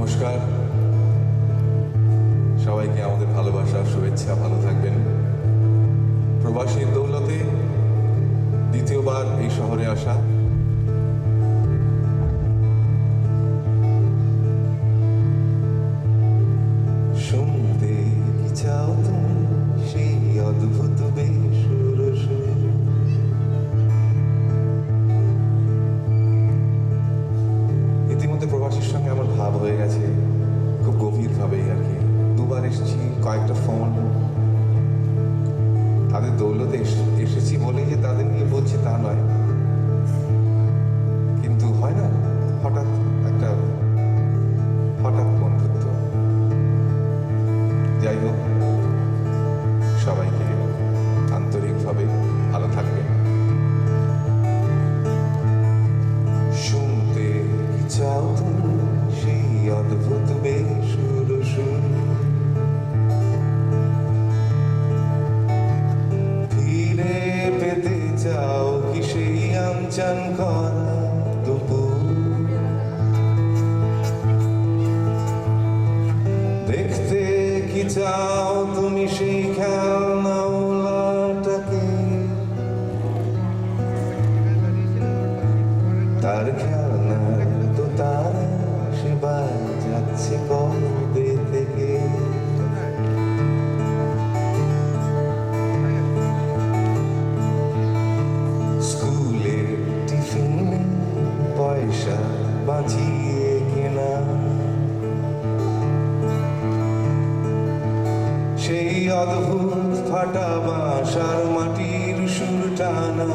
নমস্কার সবাইকে, আমাদের ভালোবাসা শুভেচ্ছা, ভালো থাকবেন। প্রবাসীর দৌলতে দ্বিতীয়বার এই শহরে আসা, শুনতে কি চাও তুমি সেই অদ্ভুত বেসুর সুর? ইতিমধ্যে প্রবাসীর সঙ্গে আমার ভাব হয়ে গেছে খুব গভীরভাবেই আর কি। দুবার এসেছি, কয়েকটা ফোন। তাদের দৌলতে এসেছি বলে যে তাদের নিয়ে বলছি তা নয়, কিন্তু হয় না হঠাৎ একটা বন্ধুত্ব। যাই হোক, সবাইকে আন্তরিকভাবে ভালো থাকবেন। শুনতে কি চাও তুমি সেই অদ্ভুত বেসুর সুর? ফিরে পেতে চাও কি সেই আনচান করা দুপুর? দেখতে কি চাও তুমি সেই খেলনাওয়ালাটাকে? তার খেলনার তো তার সে বাজাচ্ছে কবে থেকে? স্কুলের টিফিনে পয়সা বাঁচিয়ে কেনা সেই অদ্ভুত ফাটা বাঁশ আর মাটির সুর টানা